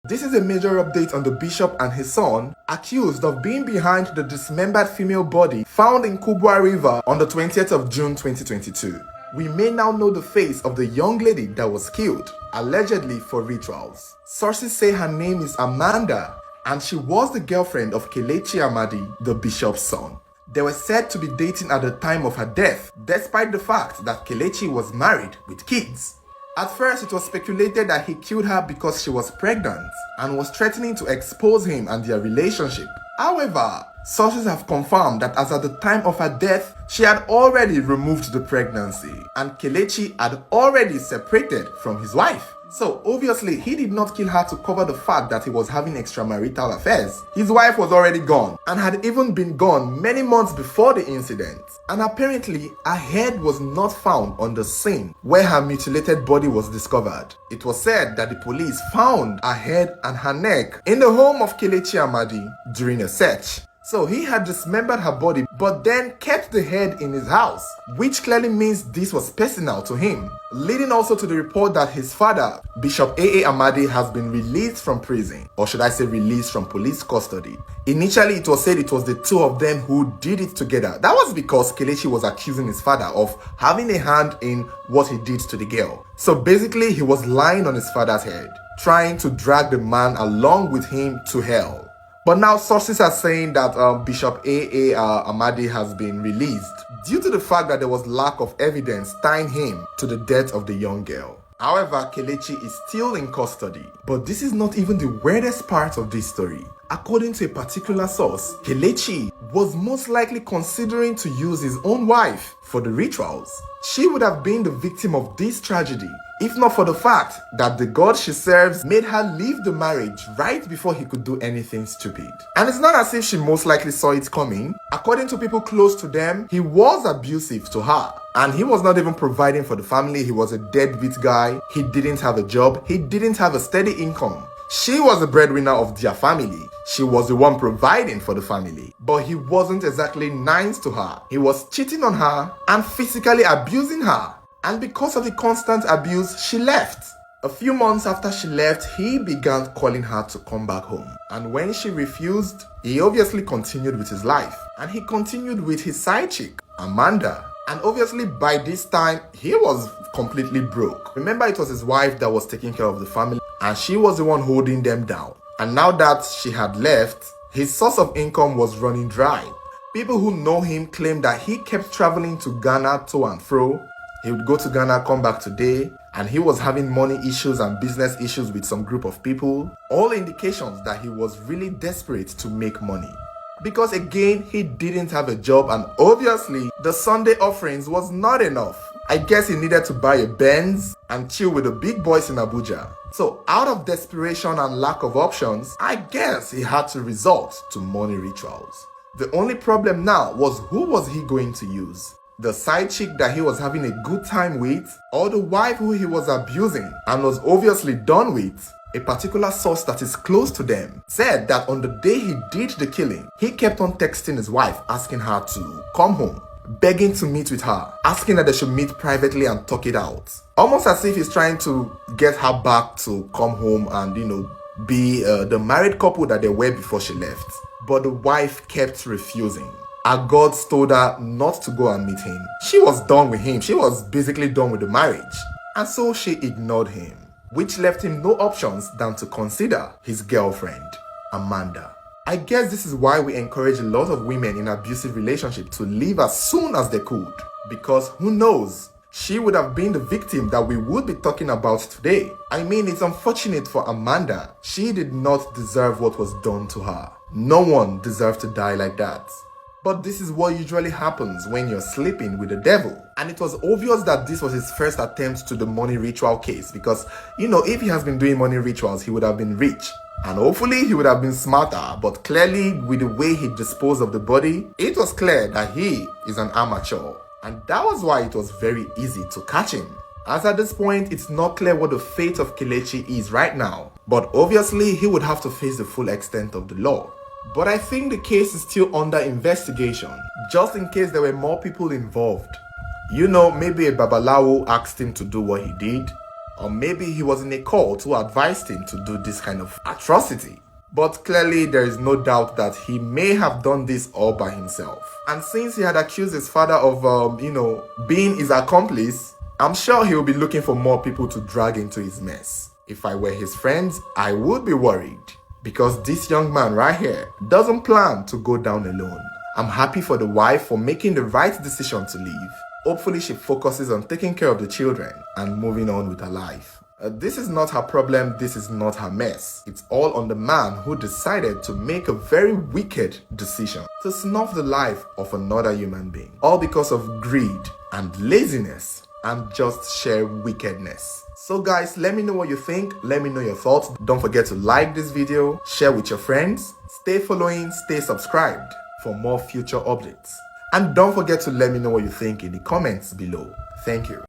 This is a major update on the bishop and his son, accused of being behind the dismembered female body found in Kubwa River on the 20th of June 2022. We may now know the face of the young lady that was killed, allegedly for rituals. Sources say her name is Amanda, and she was the girlfriend of Kelechi Amadi, the bishop's son. They were said to be dating at the time of her death, despite the fact that Kelechi was married with kids. At first, it was speculated that he killed her because she was pregnant and was threatening to expose him and their relationship. However, sources have confirmed that as at the time of her death, she had already removed the pregnancy and Kelechi had already separated from his wife. So obviously, he did not kill her to cover the fact that he was having extramarital affairs. His wife was already gone and had even been gone many months before the incident. And apparently, her head was not found on the scene where her mutilated body was discovered. It was said that the police found her head and her neck in the home of Kelechi Amadi during a search. So he had dismembered her body but then kept the head in his house, which clearly means this was personal to him, leading also to the report that his father, Bishop A.A. Amadi, has been released from prison, or should I say released from police custody. Initially, it was said it was the two of them who did it together. That was because Kelechi was accusing his father of having a hand in what he did to the girl. So basically, he was lying on his father's head, trying to drag the man along with him to hell. But now sources are saying that Bishop A.A. Amadi has been released due to the fact that there was lack of evidence tying him to the death of the young girl. However, Kelechi is still in custody. But this is not even the weirdest part of this story. According to a particular source, Kelechi was most likely considering to use his own wife for the rituals. She would have been the victim of this tragedy if not for the fact that the God she serves made her leave the marriage right before he could do anything stupid. And it's not as if she most likely saw it coming. According to people close to them, he was abusive to her. And he was not even providing for the family. He was a deadbeat guy. He didn't have a job. He didn't have a steady income. She was the breadwinner of their family. She was the one providing for the family. But he wasn't exactly nice to her. He was cheating on her and physically abusing her. And because of the constant abuse, she left. A few months after she left, he began calling her to come back home. And when she refused, he obviously continued with his life. And he continued with his side chick, Amanda. And obviously by this time, he was completely broke. Remember, it was his wife that was taking care of the family, and she was the one holding them down. And now that she had left, his source of income was running dry. People who know him claim that he kept traveling to Ghana to and fro. He would go to Ghana, come back today, and he was having money issues and business issues with some group of people. All indications that he was really desperate to make money. Because again, he didn't have a job, and obviously, the Sunday offerings was not enough. I guess he needed to buy a Benz and chill with the big boys in Abuja. So out of desperation and lack of options, I guess he had to resort to money rituals. The only problem now was who was he going to use? The side chick that he was having a good time with, or the wife who he was abusing and was obviously done with? A particular source that is close to them said that on the day he did the killing, he kept on texting his wife asking her to come home, begging to meet with her, asking that they should meet privately and talk it out. Almost as if he's trying to get her back to come home and, be the married couple that they were before she left. But the wife kept refusing. Her gods told her not to go and meet him. She was done with him. She was basically done with the marriage. And so she ignored him, which left him no options than to consider his girlfriend, Amanda. I guess this is why we encourage a lot of women in abusive relationships to leave as soon as they could. Because who knows, she would have been the victim that we would be talking about today. I mean, it's unfortunate for Amanda. She did not deserve what was done to her. No one deserved to die like that. But this is what usually happens when you're sleeping with the devil. And it was obvious that this was his first attempt to the money ritual case because, if he has been doing money rituals, he would have been rich. And hopefully he would have been smarter. But clearly, with the way he disposed of the body, it was clear that he is an amateur. And that was why it was very easy to catch him. As at this point, it's not clear what the fate of Kelechi is right now. But obviously, he would have to face the full extent of the law. But I think the case is still under investigation, just in case there were more people involved. Maybe a babalawo asked him to do what he did. Or maybe he was in a cult who advised him to do this kind of atrocity. But clearly there is no doubt that he may have done this all by himself. And since he had accused his father of, being his accomplice, I'm sure he'll be looking for more people to drag into his mess. If I were his friends, I would be worried. Because this young man right here doesn't plan to go down alone. I'm happy for the wife for making the right decision to leave. Hopefully she focuses on taking care of the children and moving on with her life. This is not her problem, this is not her mess. It's all on the man who decided to make a very wicked decision to snuff the life of another human being. All because of greed and laziness and just sheer wickedness. So guys, let me know what you think, let me know your thoughts. Don't forget to like this video, share with your friends, stay following, stay subscribed for more future updates. And don't forget to let me know what you think in the comments below. Thank you.